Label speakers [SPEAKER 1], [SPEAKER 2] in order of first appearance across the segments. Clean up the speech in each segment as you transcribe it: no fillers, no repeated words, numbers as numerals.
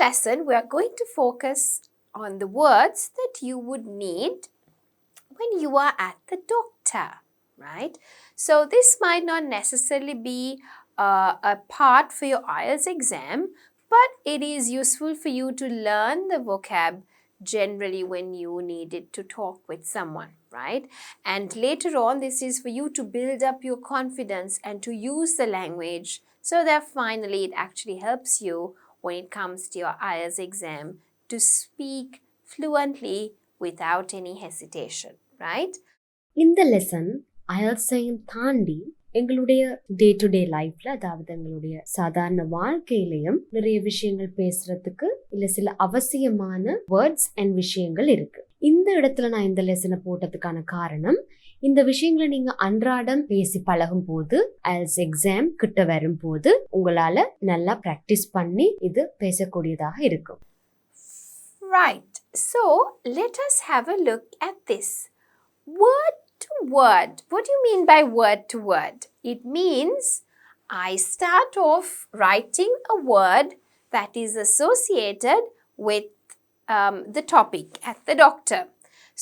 [SPEAKER 1] lesson, we are going to focus on the words that you would need when you are at the doctor, right? So this might not necessarily be a part for your IELTS exam, but it is useful for you to learn the vocab generally when you need it to talk with someone, right? And later on, this is for you to build up your confidence and to use the language so that finally it actually helps you when it comes to your IELTS exam to speak fluently without any hesitation, right?
[SPEAKER 2] இந்த lesson ஐஎல்ட்ஸையும் தாண்டி எங்களுடைய day to day லைஃப்ல, அதாவது எங்களுடைய சாதாரண வாழ்க்கையிலையும் நிறைய விஷயங்கள் பேசுறதுக்கு இல்ல சில அவசியமான வேர்ட்ஸ் அண்ட் விஷயங்கள் இருக்கு. இந்த இடத்துல நான் இந்த லெசனை போட்டதுக்கான காரணம், இந்த விஷயங்களை நீங்க அன்றாடம் பேசி பழகும் போது, ஐஎல்ட்ஸ் எக்ஸாம் கிட்ட வரும் போது உங்களால நல்லா பிராக்டிஸ் பண்ணி இது பேசக்கூடியதாக இருக்கும்.
[SPEAKER 1] Right. So let us have a look at this. Word to word. What do you mean by word to word? It means I start off writing a word that is associated with the topic at the doctor.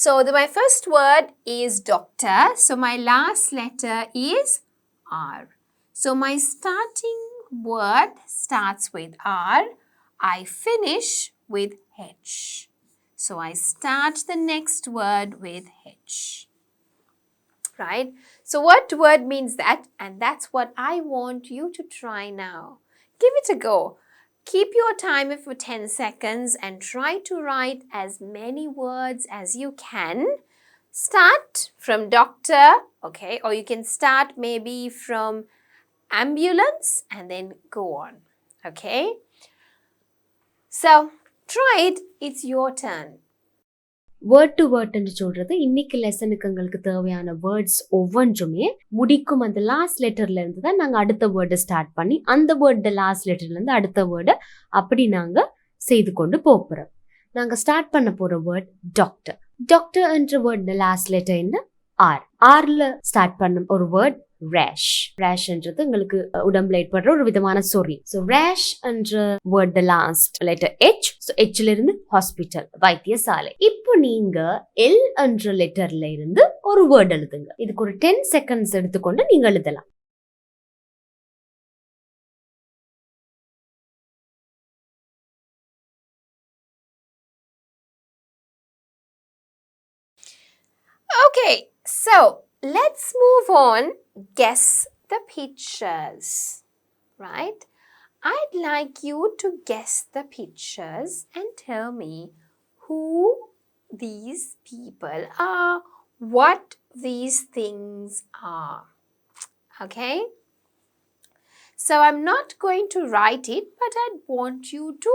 [SPEAKER 1] So my first word is doctor. So my last letter is R. So my starting word starts with R. I finish with H. So I start the next word with H. Right? So what word means that? And that's what I want you to try now. Give it a go. Keep your timer for 10 seconds and try to write as many words as you can. Start from doctor, okay? Or you can start maybe from ambulance and then go on, okay? So try it. It's your turn.
[SPEAKER 2] Word to வேர்ட்னு சொல்றது இன்னைக்கு லெசனுக்கு எங்களுக்கு தேவையான words ஒவ்வொன்றுமே முடிக்கும் அந்த last லெட்டர்ல இருந்து தான் நாங்க அடுத்த வேர்டை ஸ்டார்ட் பண்ணி அந்த வேர்டு லாஸ்ட் லெட்டர்ல இருந்து அடுத்த வேர்டை அப்படி நாங்க செய்து கொண்டு போறோம். நாங்க ஸ்டார்ட் பண்ண போற வேர்ட் டாக்டர். டாக்டர் என்ற வேர்ட் லாஸ்ட் லெட்டர் என்ன? ஆர். ஆர்ல ஸ்டார்ட் பண்ண ஒரு வேர்ட் ரேஷ். ரேஷ்ன்றது உங்களுக்கு உடம்புல ஏற்படுற ஒரு விதமான சொறி. ஸோ ரேஷ் என்ற word last letter H. So எச்ல இருந்து ஹாஸ்பிட்டல், வைத்தியசாலை. இப்போ நீங்க எல் என்ற லெட்டர்ல இருந்து ஒரு வேர்ட் எழுதுங்க. இதுக்கு ஒரு 10 செகண்ட்ஸ் எடுத்துக்கொண்டு நீங்க எழுதலாம்.
[SPEAKER 1] Okay, so let's move on. Guess the pictures, right? I'd like you to guess the pictures and tell me who these people are, what these things are. Okay? So I'm not going to write it, but I'd want you to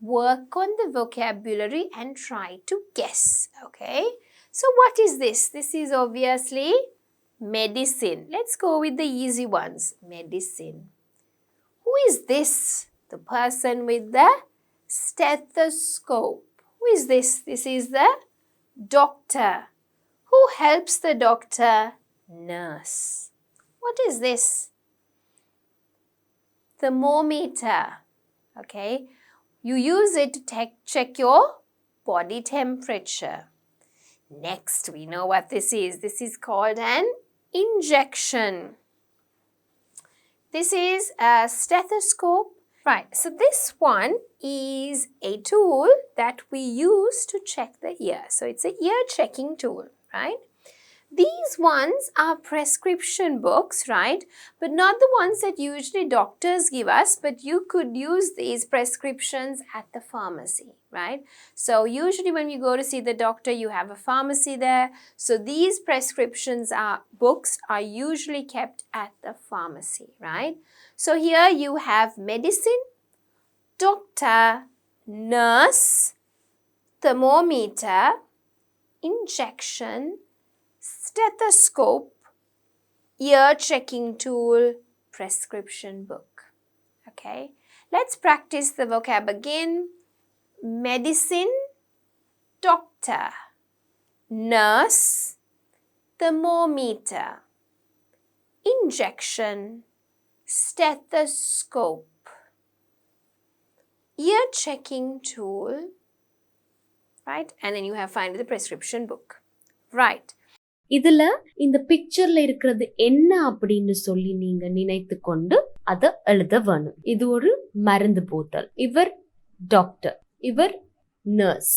[SPEAKER 1] work on the vocabulary and try to guess. Okay? So what is this? This is obviously medicine. Let's go with the easy ones. Medicine. Who is this? The person with the stethoscope. Who is this? This is the doctor. Who helps the doctor? Nurse. What is this? Thermometer. Okay. You use it to check your body temperature. Next, we know what this is. This is called an injection. This is a stethoscope. Right, so this one is a tool that we use to check the ear. So it's an ear checking tool, right? These ones are prescription books, right? But not the ones that usually doctors give us, but you could use these prescriptions at the pharmacy, right? So usually when you go to see the doctor, you have a pharmacy there. So these books are usually kept at the pharmacy, right? So here you have medicine, doctor, nurse, thermometer, injection, stethoscope, ear checking tool, prescription book. Okay, let's practice the vocab again. Medicine, doctor, nurse, thermometer, injection, stethoscope. ear checking tool, right? And then you have find the prescription book, right?
[SPEAKER 2] இதுல இந்த பிக்சர்ல இருக்கிறது என்ன அப்படின்னு சொல்லி நீங்க நினைத்து கொண்டு அதை எழுத வேணும். இது ஒரு மருந்து போத்தல், இவர் டாக்டர், இவர் நர்ஸ்.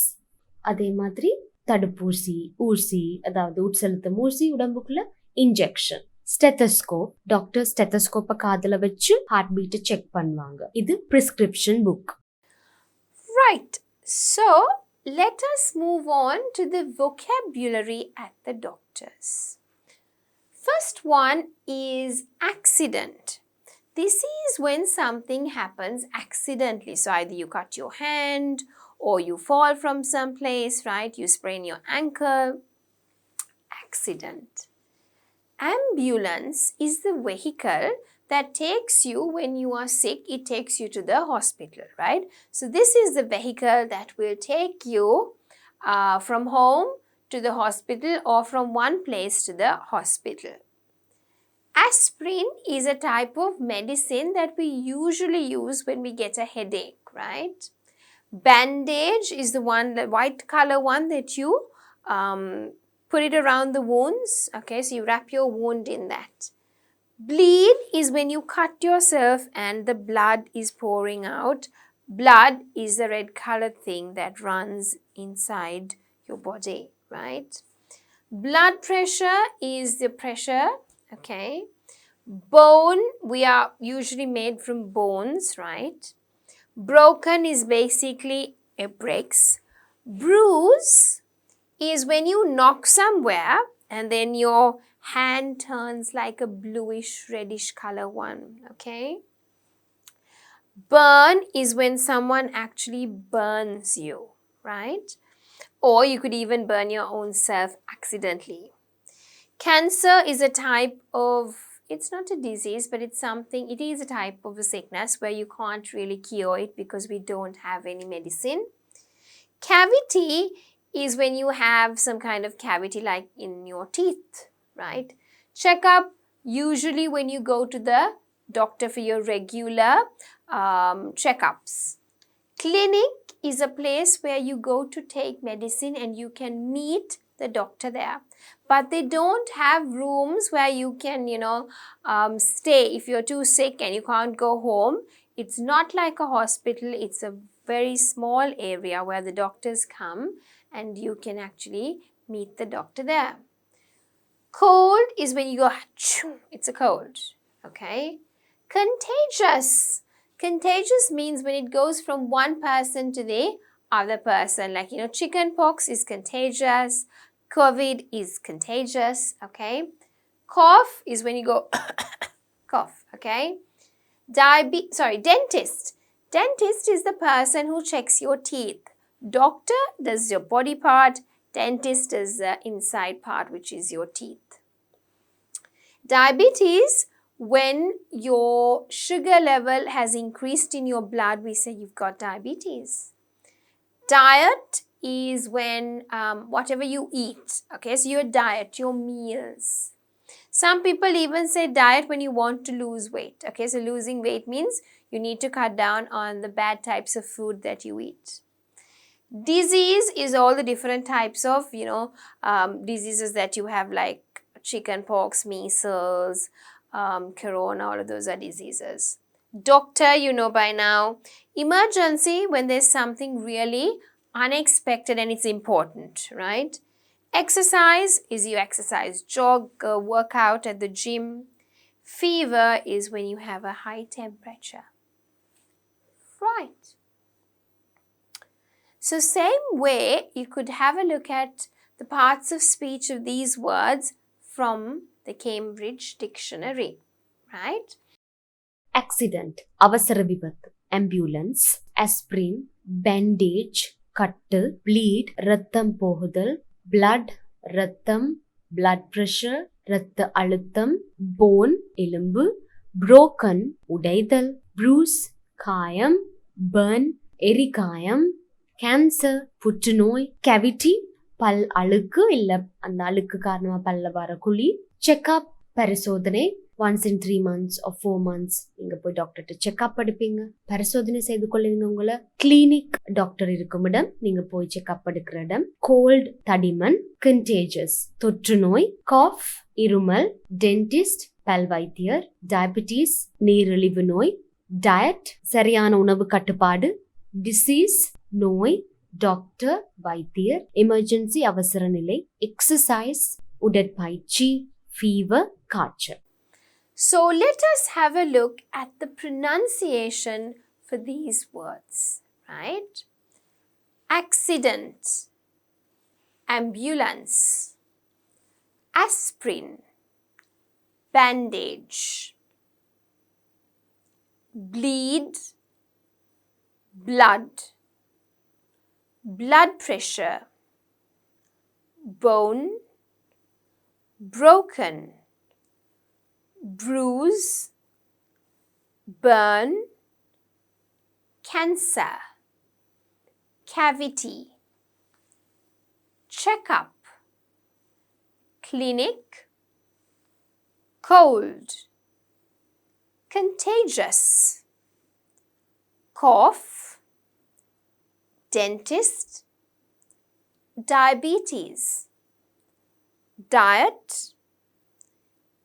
[SPEAKER 2] அதே மாதிரி தடுப்பூசி, ஊசி, அதாவது உட்செலுத்தும் ஊசி, உடம்புக்குள்ள இன்ஜெக்ஷன். ஸ்டெத்தஸ்கோப், டாக்டர் ஸ்டெத்தஸ்கோப்பை காதுல வச்சு ஹார்ட் பீட்டை செக் பண்ணுவாங்க. இது prescription book.
[SPEAKER 1] Right. So let us move on to the vocabulary at the doctor's. First one is accident. This is when something happens accidentally. So either you cut your hand or you fall from some place, right? You sprain your ankle. Accident. Ambulance is the vehicle that takes you when you are sick. It takes you to the hospital, right? So this is the vehicle that will take you from home to the hospital or from one place to the hospital. Aspirin is a type of medicine that we usually use when we get a headache, right? Bandage is the one, the white color one that you put it around the wounds. Okay, so you wrap your wound in that. Bleed is when you cut yourself and the blood is pouring out. Blood is the red colored thing that runs inside your body, right? Blood pressure is the pressure, okay? Bone, we are usually made from bones, right? Broken is basically it breaks. Bruise is when you knock somewhere and then your hand turns like a bluish reddish color one, okay? Burn is when someone actually burns you, right? Or you could even burn your own self accidentally. Cancer is a type of, it's not a disease, but it's something, it is a type of a sickness where you can't really cure it because we don't have any medicine. Cavity is when you have some kind of cavity like in your teeth, right? Checkup, usually when you go to the doctor for your regular checkups. Clinic is a place where you go to take medicine and you can meet the doctor there. But they don't have rooms where you can, stay if you're too sick and you can't go home. It's not like a hospital. It's a very small area where the doctors come and you can actually meet the doctor there. Cold is when you go, it's a cold, okay? Contagious. Contagious means when it goes from one person to the other person. Like, chicken pox is contagious. COVID is contagious, okay? Cough is when you go cough, okay? Dentist. Dentist is the person who checks your teeth. Doctor does your body part. Dentist does the inside part, which is your teeth. Diabetes, when your sugar level has increased in your blood, we say you've got diabetes. Diet is when whatever you eat, okay, so your diet, your meals. Some people even say diet when you want to lose weight, okay, so losing weight means you need to cut down on the bad types of food that you eat. Disease is all the different types of, diseases that you have, like chicken pox, measles, corona, all of those are diseases. Doctor, you know by now. Emergency, when there's something really unexpected and it's important, right? Exercise is you exercise, jog, work out at the gym. Fever is when you have a high temperature, right? So same way, you could have a look at the parts of speech of these words from the Cambridge Dictionary, right?
[SPEAKER 2] Accident, அவசர விபத்து. Ambulance, aspirin, bandage, கட்டு, bleed, ரத்தம் போகுதல், blood, ரத்தம், blood pressure, இரத்த அழுத்தம், bone, எலும்பு, broken, உடைதல், bruise, காயம், burn, எரிகாயம், cancer, புற்றுநோய், cavity, பல் அழுக்கு இல்ல அந்த அழுக்கு காரணமா பல்ல வர குழி, செக்அப், பரிசோதனை, once in 3 months or 4 months நீங்க போய் டாக்டர்கிட்ட செக்அப் எடுப்பீங்க, பரிசோதனை செய்து கொள்ளுவீங்க. உங்களை கிளினிக் டாக்டர் இருக்கும் இடம், நீங்க போய் செக்அப் எடுக்கிற இடம். கோல்ட் தடிமன், கண்டேஜஸ் தொற்று நோய், காஃப் இருமல், டென்டிஸ்ட் பல் வைத்தியர், டயபிட்டிஸ் நீரிழிவு நோய், டயட் சரியான உணவு கட்டுப்பாடு, டிசீஸ் நோய், டாக்டர் வைத்தியர், எமர்ஜென்சி அவசர நிலை, எக்ஸசைஸ் உடற்பயிற்சி, ஃபீவர் காய்ச்சல்.
[SPEAKER 1] So let us have a look at the pronunciation for these words, right? Accident, ambulance, aspirin, bandage, bleed, blood, blood pressure, bone, broken, bruise, burn, cancer, cavity, checkup, clinic, cold, contagious, cough, dentist, diabetes, diet,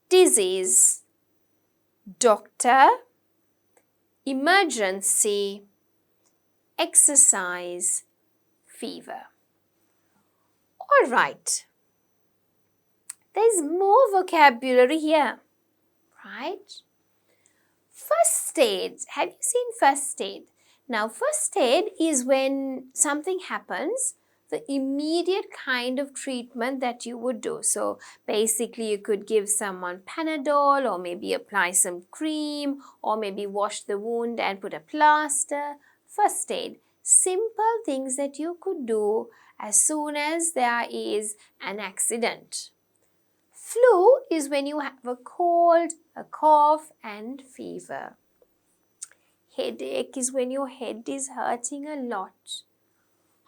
[SPEAKER 1] disease, doctor, emergency, exercise, fever. All right. There's more vocabulary here, right? First aid. Have you seen first aid? Now, first aid is when something happens, the immediate kind of treatment that you would do. So, basically, you could give someone Panadol, or maybe apply some cream, or maybe wash the wound and put a plaster. First aid. Simple things that you could do as soon as there is an accident. Flu is when you have a cold, a cough, and fever. Headache is when your head is hurting a lot.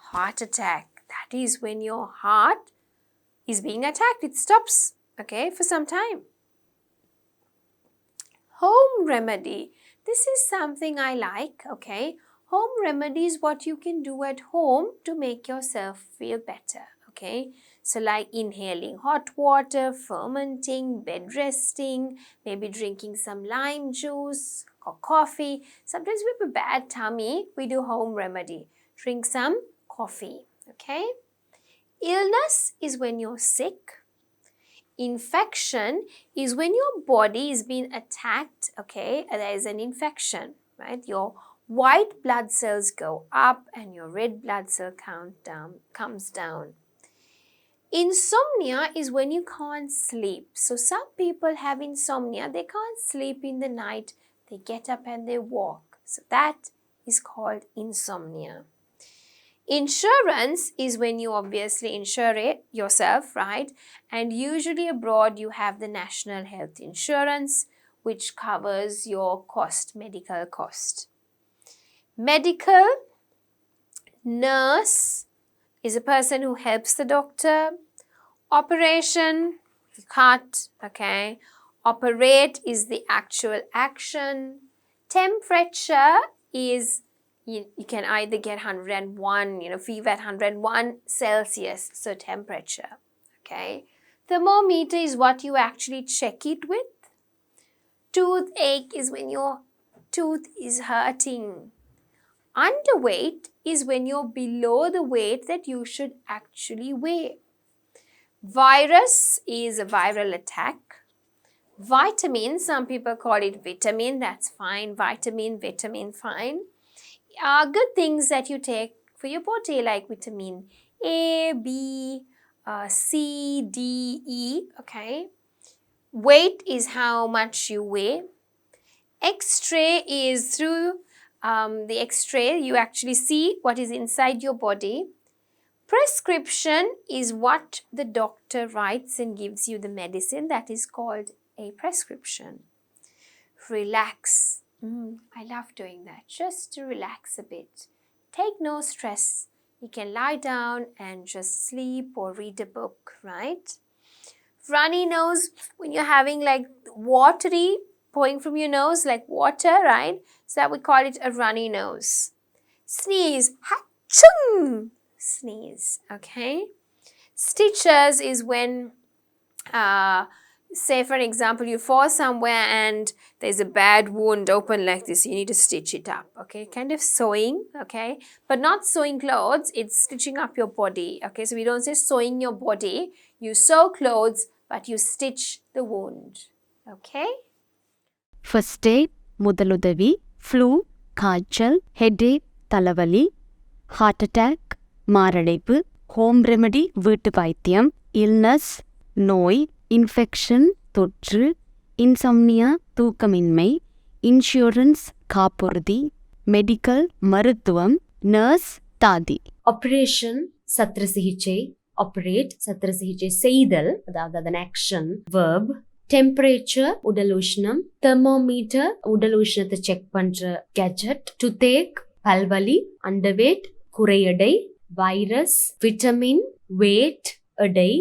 [SPEAKER 1] Heart attack, that is when your heart is being attacked. It stops, okay, for some time. Home remedy. This is something I like, okay. Home remedy is what you can do at home to make yourself feel better, okay. So like inhaling hot water, fermenting, bed resting, maybe drinking some lime juice or coffee. Sometimes we have a bad tummy, we do home remedy. Drink some coffee, okay. Illness is when you're sick. Infection is when your body is being attacked, okay. There is an infection, right. Your white blood cells go up and your red blood cell count comes down. Insomnia is when you can't sleep. So some people have insomnia, they can't sleep in the night, they get up and they walk. So that is called insomnia. Insurance is when you obviously insure it yourself, right? And usually abroad you have the national health insurance, which covers your cost, medical cost. Medical, nurse is a person who helps the doctor. Operation, cut, okay. Operate is the actual action. Temperature is, you can either get 101, fever at 101 Celsius, so temperature, okay. Thermometer is what you actually check it with. Toothache is when your tooth is hurting. Underweight is when you're below the weight that you should actually weigh. Virus is a viral attack. Vitamin, some people call it vitamin, that's fine. Vitamin, fine. Good things that you take for your body, like vitamin A, B, C, D, E, okay. Weight is how much you weigh. X-ray is through the X-ray, you actually see what is inside your body. Prescription is what the doctor writes and gives you the medicine, that is called a prescription. Relax. I love doing that, just to relax a bit. Take no stress. You can lie down and just sleep or read a book, right? Runny nose, when you're having like watery, pouring from your nose like water, right? So that we call it a runny nose. Sneeze, ha-chung, sneeze, okay? Stitches is when, say for example, you fall somewhere and there's a bad wound open like this, you need to stitch it up, okay? Kind of sewing, okay? But not sewing clothes, it's stitching up your body, okay? So we don't say sewing your body, you sew clothes, but you stitch the wound, okay?
[SPEAKER 2] First eight முதலுதவி, flu காய்ச்சல், headache தலைவலி, heart attack மாரடைப்பு, home remedy வீட்டு வைத்தியம், illness நோய், infection தொற்று, இன்சம்னியா தூக்கமின்மை, insurance காப்புறுதி, மெடிக்கல் மருத்துவம், நர்ஸ் தாதி. ஆப்ரேஷன் சத்திர சிகிச்சை, ஆப்ரேட் சத்திர சிகிச்சை செய்தல், அதாவது அதன் ஆக்ஷன் வெர்ப். டெம்பரேச்சர் உடல் உஷ்ணம், தெர்மோமீட்டர் உடல் உஷ்ணத்தை செக் பண்ற கேஜெட். டுதேக் பல்வலி, அண்டர்வேட் குறை எடை, வைரஸ் விட்டமின், வெயிட் எடை,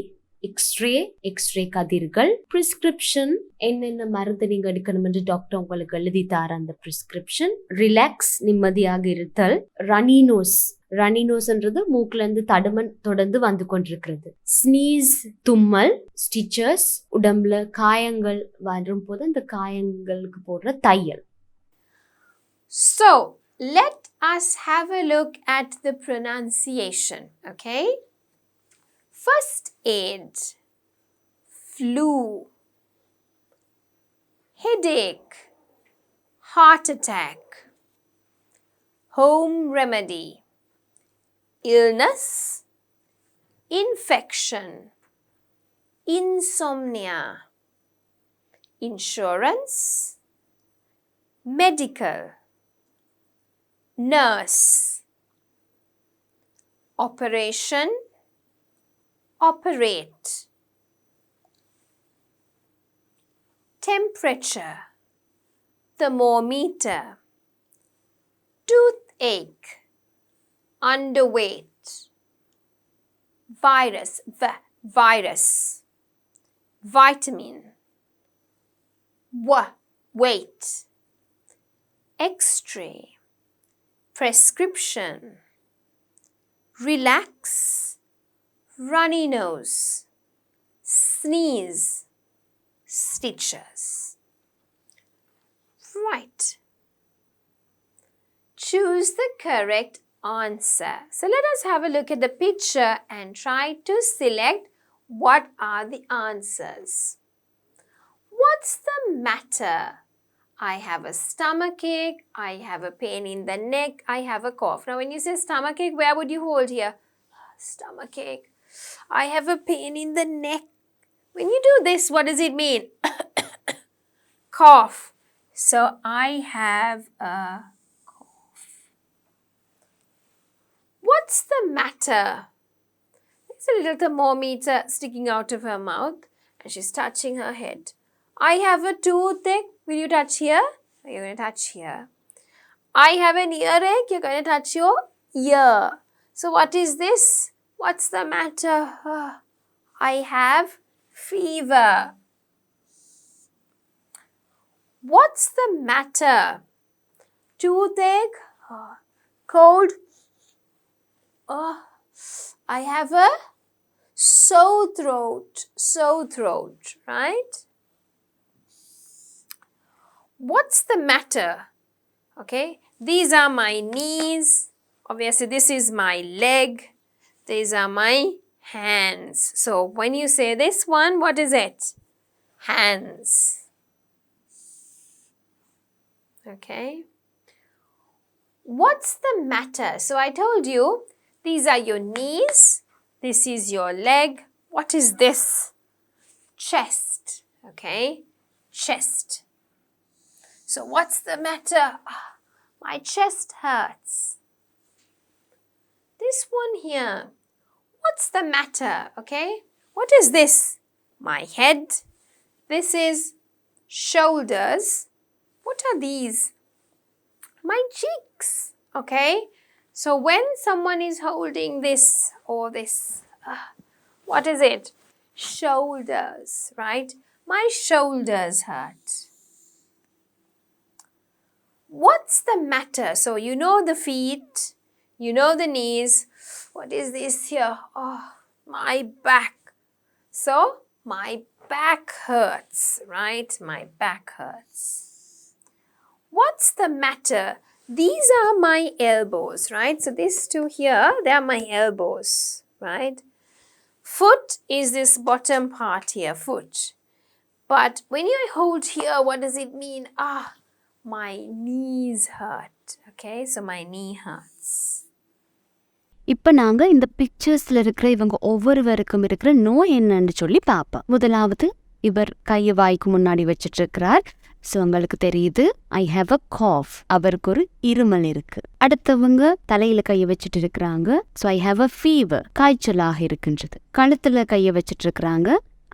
[SPEAKER 2] எக்ஸ்ரே கதிர்கள், பிரிஸ்கிரிப்ஷன் என்னென்ன மருந்து நீங்க எடுக்கணும் என்று டாக்டர் உங்களுக்கு எழுதி தார அந்த பிரிஸ்கிரிப்ஷன். ரிலாக்ஸ் நிம்மதியாக இருத்தல். ரனினோஸ்ன்றது மூக்குல இருந்து தடுமன் தொடர்ந்து வந்து கொண்டிருக்கிறது. ஸ்னீஸ் தும்மல். ஸ்டிச்சர்ஸ் உடம்புல காயங்கள் வரும் போது அந்த காயங்களுக்கு போடுற தையல்.
[SPEAKER 1] So let us have a look at the pronunciation, okay? First aid, flu, headache, heart attack, home remedy, illness, infection, insomnia, insurance, medical, nurse, operation, operate, temperature, thermometer, toothache, underweight, virus, vitamin, weight, x-ray, prescription, relax, runny nose, sneeze, stitches. Right. Choose the correct answer. So let us have a look at the picture and try to select what are the answers. What's the matter? I have a stomachache, I have a pain in the neck, I have a cough. Now when you say stomachache, where would you hold here? Stomachache. I have a pain in the neck. When you do this, what does it mean? Cough. So I have a cough. What's the matter? There's a little thermometer sticking out of her mouth and she's touching her head. I have a toothache. Will you touch here? You're going to touch here. I have an earache. You're going to touch your ear. So what is this? What's the matter? I have fever. What's the matter? Toothache, cold. I have a sore throat, right? What's the matter? Okay, these are my knees. Obviously, this is my leg. These are my hands. So, when you say this one, what is it? Hands. Okay. What's the matter? So, I told you, these are your knees. This is your leg. What is this? Chest. Okay. Chest. So, what's the matter? My chest hurts. This one here. What's the matter? Okay. What is this? My head. This is shoulders. What are these? My cheeks. Okay. So, when someone is holding this or this, what is it? Shoulders, right? My shoulders hurt. What's the matter? So you know the feet, you know the knees. What is this here? Oh, my back. So my back hurts, right? My back hurts. What's the matter? These are my elbows, right? So these two here, they are my elbows, right? Foot is this bottom part here, foot. But when you hold here, what does it mean? My knees hurt. Okay, so my knee hurts.
[SPEAKER 2] இப்போ நாங்க இந்த பிக்சர்ஸ்ல இருக்கிற இவங்க ஒவ்வொருவருக்கும் இருக்கிற நோய் என்னன்னு சொல்லி பார்ப்போம். முதலாவது இவர் கையை வாய்க்கு முன்னாடி வச்சிட்டு இருக்கிறார். ஸோ உங்களுக்கு தெரியுது ஐ ஹாவ் அ காஃப், அவருக்கு ஒரு இருமல் இருக்கு. அடுத்தவங்க தலையில கையை வச்சுட்டு இருக்கிறாங்க. So I have a fever, காய்ச்சலாக இருக்கின்றது. கழுத்துல கையை வச்சுட்டு இருக்கிறாங்க.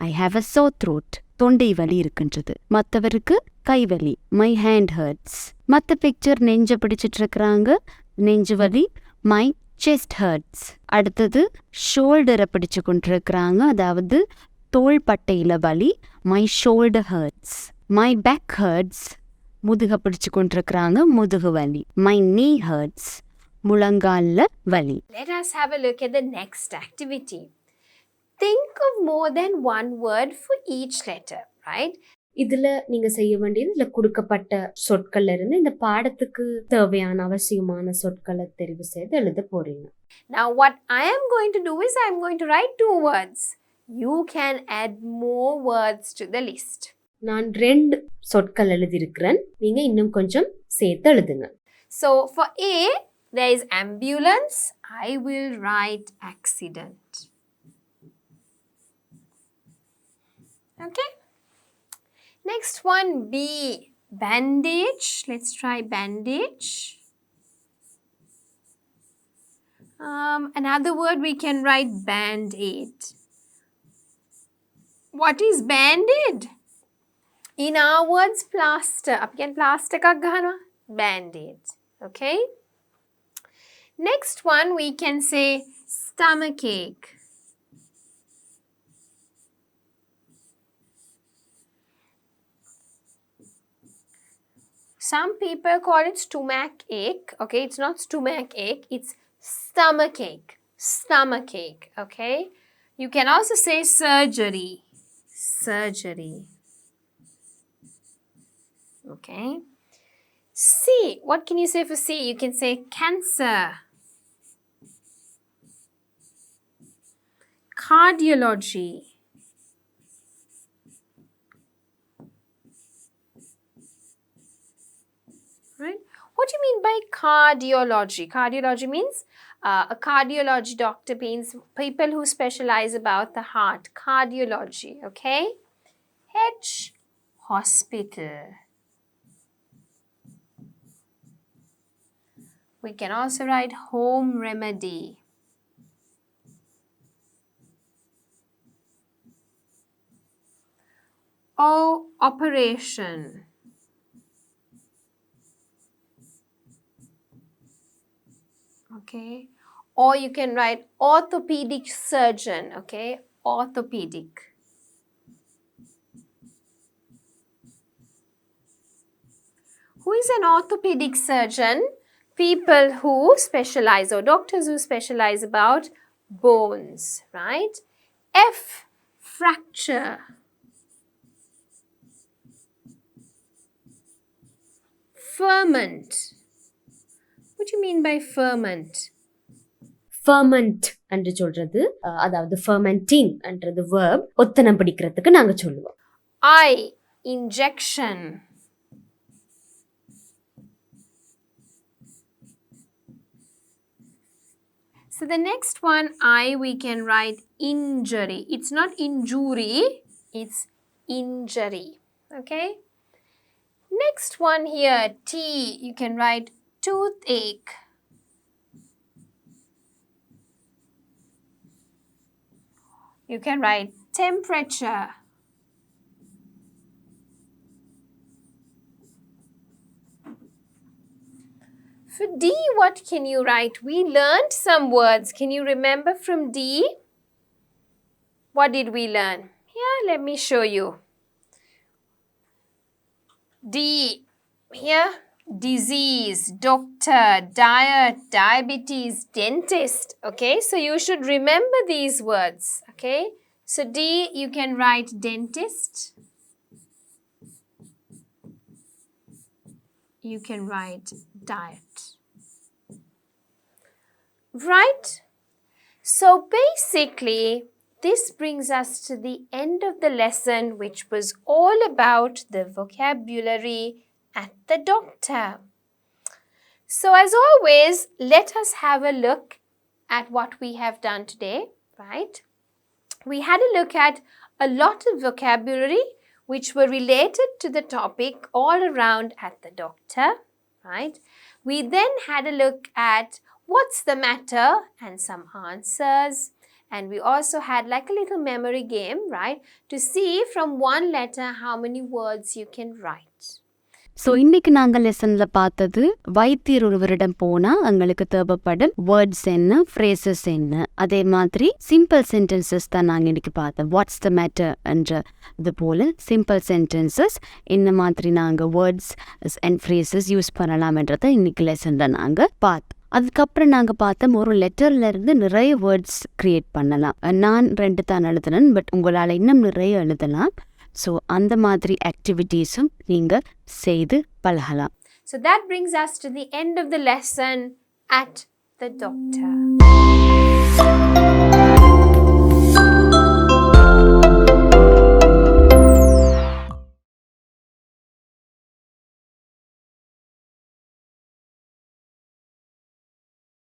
[SPEAKER 2] I have a sore throat, தொண்டை வலி இருக்கின்றது. மற்றவருக்கு கைவலி, மை ஹேண்ட் ஹர்ட்ஸ். மற்ற பிக்சர் நெஞ்ச பிடிச்சிட்டு இருக்கிறாங்க, நெஞ்சு வலி, மை செஸ்ட் ஹர்ட்ஸ். அடுத்தது ஷோல்டரை பிடிச்சு கொண்டிருக்கிறாங்க, அதாவது தோள்பட்டையில வலி, my shoulder hurts. My back hurts, முதுக பிடிச்சு கொண்டிருக்கிறாங்க, முதுகு வலி. மை நீ ஹர்ட்ஸ், முழங்கால்ல வலி.
[SPEAKER 1] Let us have a look at the next activity. Think of more than one word for each letter, right?
[SPEAKER 2] இதுல நீங்க செய்ய வேண்டியது இதுல கொடுக்கப்பட்ட சொற்கள்ல இருந்து இந்த பாடத்துக்கு தேவையான அவசியமான சொற்களை தெரிவு செய்து எழுத போறீங்க.
[SPEAKER 1] Now what I am going to do is I am going to write 2 words. You can add more words to the list.
[SPEAKER 2] நான் 2 சொற்கள் எழுதியிருக்கிறேன், நீங்க இன்னும் கொஞ்சம் சேர்த்து எழுதுங்க.
[SPEAKER 1] So for A, there is ambulance. I will write accident. Okay. Next one, B, bandage. Let's try bandage. Another word we can write band-aid. What is band-aid? In our words, plaster. Again, plaster ka gana? Band-aid. Okay. Next one we can say stomachache. Some people call it stomach ache. Okay, it's not stomach ache, it's stomach ache. Stomach ache. Okay. You can also say surgery. Surgery. Okay. C. What can you say for C? You can say cancer. Cardiology. Right? What do you mean by cardiology? Cardiology means a cardiology doctor means people who specialize about the heart. Cardiology, okay? H, hospital. We can also write home remedy. O, operation. Okay, or you can write orthopedic surgeon. Okay, orthopedic. Who is an orthopedic surgeon? People who specialize, or doctors who specialize about bones, right? F, fracture. Ferment. What do you mean by ferment?
[SPEAKER 2] Ferment என்று சொல்றது, அதாவது fermenting என்றது verb, ஒத்தனம் பிடிக்கிறதுக்கு நாங்க சொல்லுவோம்.
[SPEAKER 1] I, injection. So the next one, I, we can write injury. It's not injury, it's injury. Okay. Next one here, T, you can write toothache. You can write temperature. For D, what can you write? We learned some words. Can you remember from D? What did we learn? Here, let me show you. D. Here, disease, doctor, diet, diabetes, dentist. Okay, so you should remember these words. Okay, so D, you can write dentist. You can write diet. Right? So basically, this brings us to the end of the lesson, which was all about the vocabulary at the doctor. So as always, let us have a look at what we have done today, right? We had a look at a lot of vocabulary which were related to the topic all around at the doctor, right? We then had a look at what's the matter and some answers. And we also had like a little memory game, right? To see from one letter how many words you can write.
[SPEAKER 2] So இன்னைக்கு நாங்கள் லெசன்ல பார்த்தது வைத்தியர் ஒருவரிடம் போனா எங்களுக்கு தேவைப்படும் words என்ன, phrases என்ன, அதே மாதிரி சிம்பிள் சென்டென்சஸ் தான் நாங்கள் இன்னைக்கு பார்த்தோம். வாட்ஸ் த மேட்டர் என்ற இது போல சிம்பிள் சென்டென்சஸ் என்ன மாதிரி நாங்கள் வேர்ட்ஸ் அண்ட் ஃப்ரேசஸ் யூஸ் பண்ணலாம்ன்றதை இன்னைக்கு லெசன்ல நாங்கள் பார்த்தோம். அதுக்கப்புறம் நாங்கள் பார்த்தோம் ஒரு லெட்டர்ல இருந்து நிறைய வேர்ட்ஸ் கிரியேட் பண்ணலாம். நான் 2 தான் எழுதுனேன், பட் உங்களால் இன்னும் நிறைய எழுதலாம். ஸோ அந்த மாதிரி ஆக்டிவிட்டீஸும் நீங்கள் செய்து பழகலாம்.
[SPEAKER 1] So that brings us to the end of the lesson at the doctor.